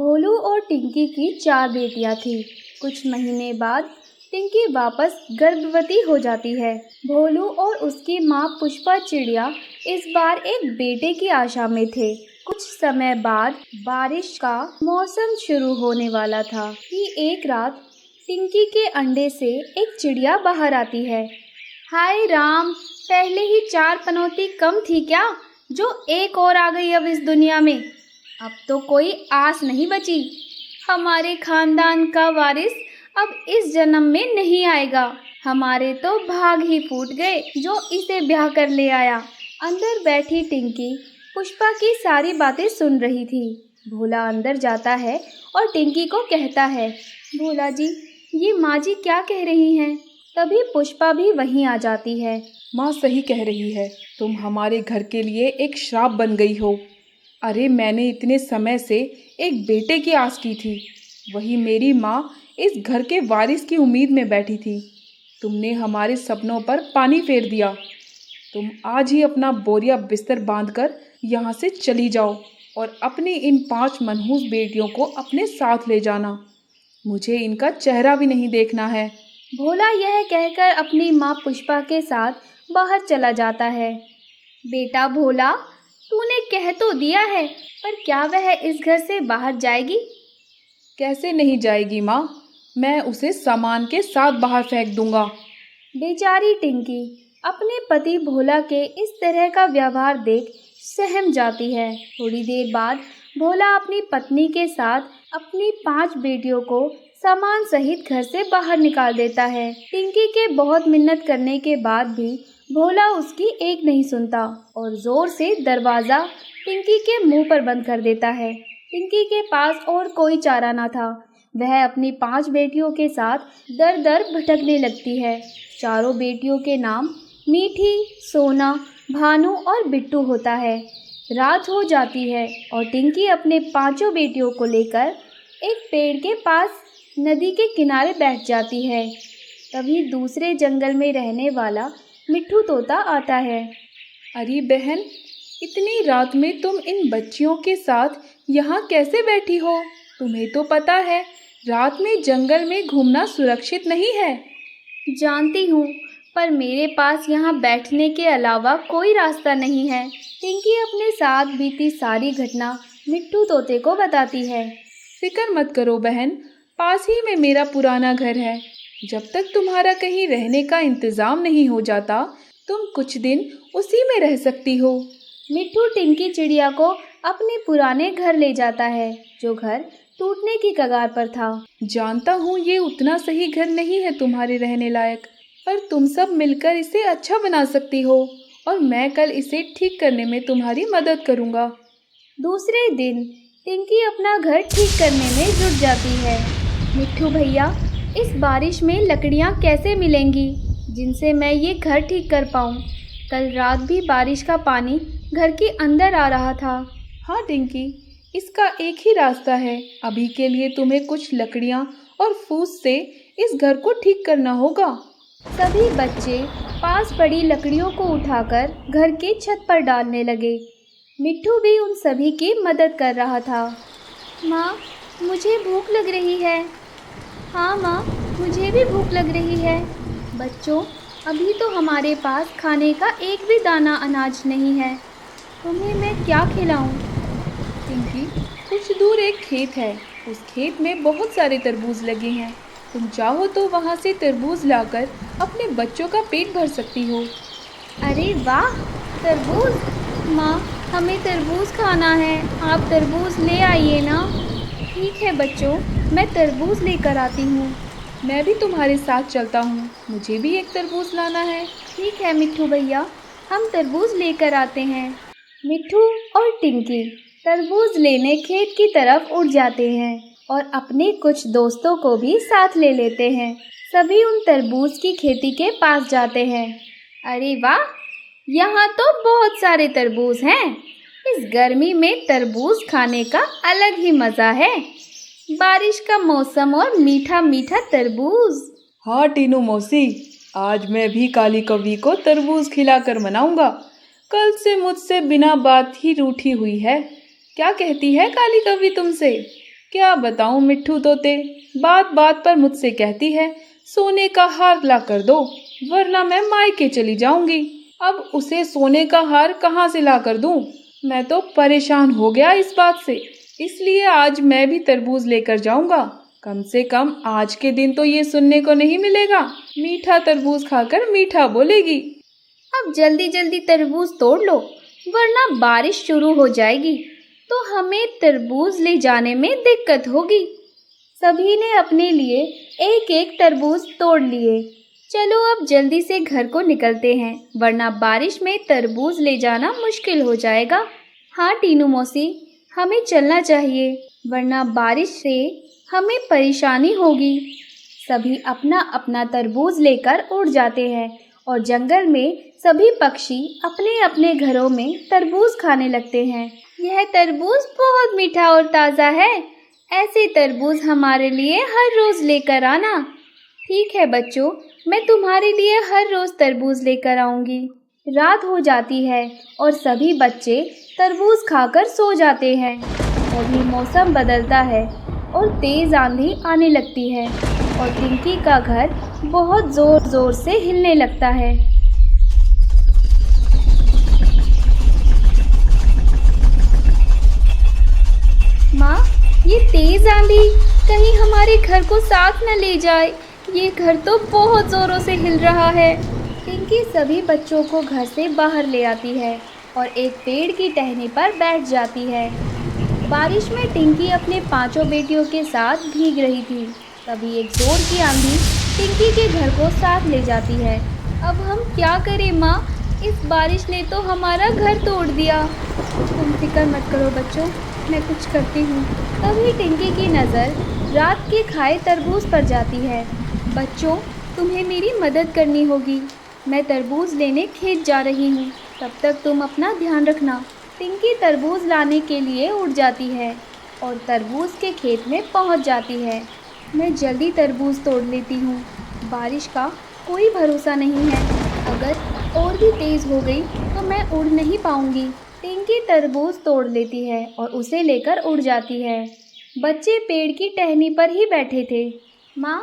भोलू और टिंकी की 4 बेटियां थीं। कुछ महीने बाद टिंकी वापस गर्भवती हो जाती है। भोलू और उसकी माँ पुष्पा चिड़िया इस बार एक बेटे की आशा में थे। कुछ समय बाद बारिश का मौसम शुरू होने वाला था कि एक रात टिंकी के अंडे से एक चिड़िया बाहर आती है। हाय राम, पहले ही 4 पनौती कम थी क्या, जो एक और आ गई अब इस दुनिया में। अब तो कोई आस नहीं बची। हमारे खानदान का वारिस अब इस जन्म में नहीं आएगा। हमारे तो भाग ही फूट गए जो इसे ब्याह कर ले आया। अंदर बैठी टिंकी पुष्पा की सारी बातें सुन रही थी। भोला अंदर जाता है और टिंकी को कहता है, भोला जी, ये माँ जी क्या कह रही हैं? तभी पुष्पा भी वहीं आ जाती है। माँ सही कह रही है, तुम हमारे घर के लिए एक श्राप बन गई हो। अरे मैंने इतने समय से एक बेटे की आस की थी। वही मेरी माँ इस घर के वारिस की उम्मीद में बैठी थी। तुमने हमारे सपनों पर पानी फेर दिया। तुम आज ही अपना बोरिया बिस्तर बांधकर यहाँ से चली जाओ और अपनी इन 5 मनहूस बेटियों को अपने साथ ले जाना। मुझे इनका चेहरा भी नहीं देखना है। भोला यह कहकर अपनी माँ पुष्पा के साथ बाहर चला जाता है। बेटा भोला, तूने कह तो दिया है, पर क्या वह इस घर से बाहर जाएगी? कैसे नहीं जाएगी माँ, मैं उसे सामान के साथ बाहर फेंक दूंगा। बेचारी टिंकी अपने पति भोला के इस तरह का व्यवहार देख सहम जाती है। थोड़ी देर बाद भोला अपनी पत्नी के साथ अपनी 5 बेटियों को सामान सहित घर से बाहर निकाल देता है। टिंकी के बहुत मिन्नत करने के बाद भी भोला उसकी एक नहीं सुनता और जोर से दरवाज़ा टिंकी के मुंह पर बंद कर देता है। टिंकी के पास और कोई चारा ना था। वह अपनी 5 बेटियों के साथ दर दर भटकने लगती है। चारों बेटियों के नाम मीठी, सोना, भानु और बिट्टू होता है। रात हो जाती है और टिंकी अपने 5 बेटियों को लेकर एक पेड़ के पास नदी के किनारे बैठ जाती है। तभी दूसरे जंगल में रहने वाला मिट्ठू तोता आता है। अरे बहन, इतनी रात में तुम इन बच्चियों के साथ यहाँ कैसे बैठी हो? तुम्हें तो पता है रात में जंगल में घूमना सुरक्षित नहीं है। जानती हूँ, पर मेरे पास यहाँ बैठने के अलावा कोई रास्ता नहीं है। टिंकी अपने साथ बीती सारी घटना मिट्ठू तोते को बताती है। फिक्र मत करो बहन, पास ही में मेरा पुराना घर है। जब तक तुम्हारा कहीं रहने का इंतज़ाम नहीं हो जाता, तुम कुछ दिन उसी में रह सकती हो। मिट्ठू टिंकी चिड़िया को अपने पुराने घर ले जाता है, जो घर टूटने की कगार पर था। जानता हूँ ये उतना सही घर नहीं है तुम्हारे रहने लायक, पर तुम सब मिलकर इसे अच्छा बना सकती हो और मैं कल इसे ठीक करने में तुम्हारी मदद करूँगा। दूसरे दिन टिंकी अपना घर ठीक करने में जुट जाती है। मिट्ठू भैया, इस बारिश में लकड़ियाँ कैसे मिलेंगी जिनसे मैं ये घर ठीक कर पाऊँ? कल रात भी बारिश का पानी घर के अंदर आ रहा था। हाँ टिंकी, इसका एक ही रास्ता है। अभी के लिए तुम्हें कुछ लकड़ियाँ और फूस से इस घर को ठीक करना होगा। सभी बच्चे पास पड़ी लकड़ियों को उठाकर घर की छत पर डालने लगे। मिट्ठू भी उन सभी की मदद कर रहा था। माँ, मुझे भूख लग रही है। हाँ माँ, मुझे भी भूख लग रही है। बच्चों, अभी तो हमारे पास खाने का एक भी दाना अनाज नहीं है। तुम्हें मैं क्या खिलाऊं? टिंकी, कुछ दूर एक खेत है। उस खेत में बहुत सारे तरबूज लगे हैं। तुम चाहो तो वहाँ से तरबूज लाकर अपने बच्चों का पेट भर सकती हो। अरे वाह, तरबूज! माँ, हमें तरबूज खाना है। आप तरबूज ले आइए ना। ठीक है बच्चों, मैं तरबूज लेकर आती हूँ। मैं भी तुम्हारे साथ चलता हूँ, मुझे भी एक तरबूज लाना है। ठीक है मिट्ठू भैया, हम तरबूज लेकर आते हैं। मिट्ठू और टिंकी तरबूज लेने खेत की तरफ उड़ जाते हैं और अपने कुछ दोस्तों को भी साथ ले लेते हैं। सभी उन तरबूज की खेती के पास जाते हैं। अरे वाह, यहाँ तो बहुत सारे तरबूज हैं। इस गर्मी में तरबूज खाने का अलग ही मज़ा है। बारिश का मौसम और मीठा मीठा तरबूज। हाँ टीनू मौसी, आज मैं भी काली कौवी को तरबूज खिलाकर मनाऊंगा। कल से मुझसे बिना बात ही रूठी हुई है। क्या कहती है काली कौवी तुमसे? क्या बताऊं मिट्ठू तोते, बात बात पर मुझसे कहती है सोने का हार ला कर दो, वरना मैं मायके चली जाऊंगी। अब उसे सोने का हार कहाँ से ला कर दूं? मैं तो परेशान हो गया इस बात से, इसलिए आज मैं भी तरबूज लेकर जाऊंगा। कम से कम आज के दिन तो ये सुनने को नहीं मिलेगा, मीठा तरबूज खाकर मीठा बोलेगी। अब जल्दी जल्दी तरबूज तोड़ लो, वरना बारिश शुरू हो जाएगी तो हमें तरबूज ले जाने में दिक्कत होगी। सभी ने अपने लिए एक एक तरबूज तोड़ लिए। चलो अब जल्दी से घर को निकलते हैं, वरना बारिश में तरबूज ले जाना मुश्किल हो जाएगा। हाँ टीनू मौसी, हमें चलना चाहिए, वरना बारिश से हमें परेशानी होगी। सभी अपना अपना तरबूज लेकर उड़ जाते हैं और जंगल में सभी पक्षी अपने अपने घरों में तरबूज खाने लगते हैं। यह तरबूज बहुत मीठा और ताज़ा है, ऐसे तरबूज हमारे लिए हर रोज़ लेकर आना। ठीक है बच्चों, मैं तुम्हारे लिए हर रोज़ तरबूज लेकर आऊँगी। रात हो जाती है और सभी बच्चे तरबूज खाकर सो जाते हैं। तभी मौसम बदलता है और तेज़ आंधी आने लगती है और टिंकी का घर बहुत ज़ोर ज़ोर से हिलने लगता है। माँ, ये तेज़ आंधी कहीं हमारे घर को साथ न ले जाए, ये घर तो बहुत ज़ोरों से हिल रहा है। टिंकी सभी बच्चों को घर से बाहर ले आती है और एक पेड़ की टहनी पर बैठ जाती है। बारिश में टिंकी अपने पांचों बेटियों के साथ भीग रही थी। तभी एक जोर की आंधी टिंकी के घर को साथ ले जाती है। अब हम क्या करें माँ, इस बारिश ने तो हमारा घर तोड़ दिया। तुम फिक्र मत करो बच्चों, मैं कुछ करती हूँ। तभी टिंकी की नज़र रात के खाए तरबूज पर जाती है। बच्चों, तुम्हें मेरी मदद करनी होगी, मैं तरबूज लेने खेत जा रही हूँ, तब तक तुम अपना ध्यान रखना। टिंकी तरबूज लाने के लिए उड़ जाती है और तरबूज के खेत में पहुँच जाती है। मैं जल्दी तरबूज तोड़ लेती हूँ, बारिश का कोई भरोसा नहीं है, अगर और भी तेज़ हो गई तो मैं उड़ नहीं पाऊँगी। टिंकी तरबूज तोड़ लेती है और उसे लेकर उड़ जाती है। बच्चे पेड़ की टहनी पर ही बैठे थे। माँ,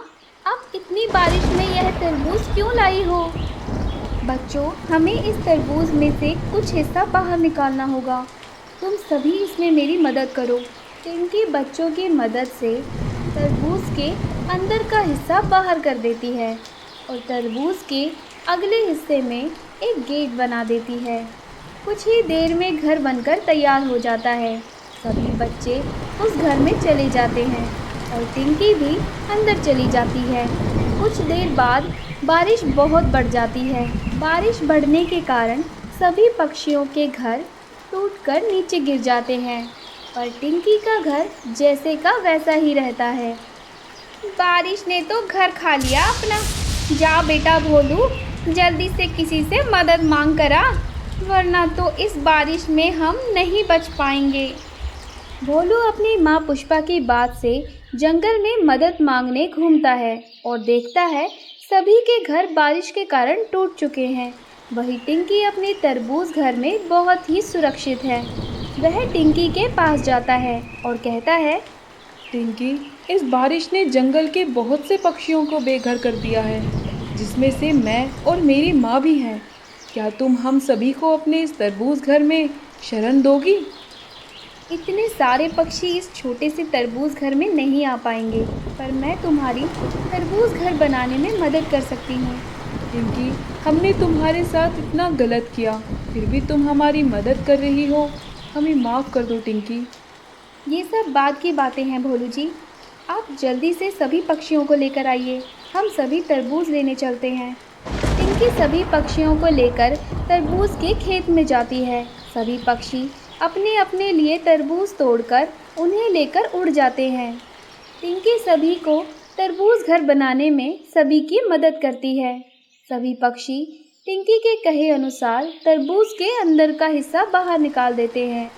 अब इतनी बारिश में यह तरबूज क्यों लाई हो? बच्चों, हमें इस तरबूज में से कुछ हिस्सा बाहर निकालना होगा, तुम सभी इसमें मेरी मदद करो। टिंकी बच्चों की मदद से तरबूज के अंदर का हिस्सा बाहर कर देती है और तरबूज के अगले हिस्से में एक गेट बना देती है। कुछ ही देर में घर बनकर तैयार हो जाता है। सभी बच्चे उस घर में चले जाते हैं और टिंकी भी अंदर चली जाती है। कुछ देर बाद बारिश बहुत बढ़ जाती है। बारिश बढ़ने के कारण सभी पक्षियों के घर टूटकर नीचे गिर जाते हैं, पर टिंकी का घर जैसे का वैसा ही रहता है। बारिश ने तो घर खा लिया अपना। जा बेटा भोलू, जल्दी से किसी से मदद मांग कर आ, वरना तो इस बारिश में हम नहीं बच पाएंगे। भोलू अपनी माँ पुष्पा की बात से जंगल में मदद मांगने घूमता है और देखता है सभी के घर बारिश के कारण टूट चुके हैं। वही टिंकी अपने तरबूज घर में बहुत ही सुरक्षित है। वह टिंकी के पास जाता है और कहता है, टिंकी, इस बारिश ने जंगल के बहुत से पक्षियों को बेघर कर दिया है, जिसमें से मैं और मेरी माँ भी हैं। क्या तुम हम सभी को अपने इस तरबूज घर में शरण दोगी? इतने सारे पक्षी इस छोटे से तरबूज घर में नहीं आ पाएंगे, पर मैं तुम्हारी तरबूज घर बनाने में मदद कर सकती हूँ। टिंकी, हमने तुम्हारे साथ इतना गलत किया, फिर भी तुम हमारी मदद कर रही हो, हमें माफ़ कर दो टिंकी। ये सब बात की बातें हैं भोलू जी, आप जल्दी से सभी पक्षियों को लेकर आइए, हम सभी तरबूज लेने चलते हैं। टिंकी सभी पक्षियों को लेकर तरबूज के खेत में जाती है। सभी पक्षी अपने अपने लिए तरबूज तोड़कर उन्हें लेकर उड़ जाते हैं। टिंकी सभी को तरबूज घर बनाने में सभी की मदद करती है। सभी पक्षी टिंकी के कहे अनुसार तरबूज के अंदर का हिस्सा बाहर निकाल देते हैं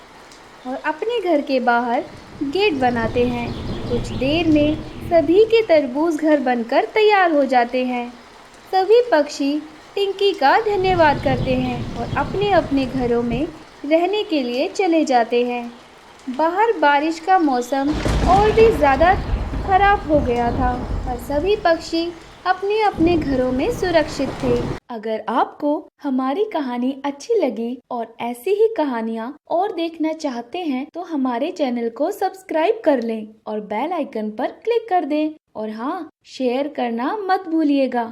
और अपने घर के बाहर गेट बनाते हैं। कुछ देर में सभी के तरबूज घर बनकर तैयार हो जाते हैं। सभी पक्षी टिंकी का धन्यवाद करते हैं और अपने अपने घरों में रहने के लिए चले जाते हैं। बाहर बारिश का मौसम और भी ज़्यादा खराब हो गया था और सभी पक्षी अपने अपने घरों में सुरक्षित थे। अगर आपको हमारी कहानी अच्छी लगी और ऐसी ही कहानियाँ और देखना चाहते हैं तो हमारे चैनल को सब्सक्राइब कर लें और बेल आइकन पर क्लिक कर दें और हाँ, शेयर करना मत भूलिएगा।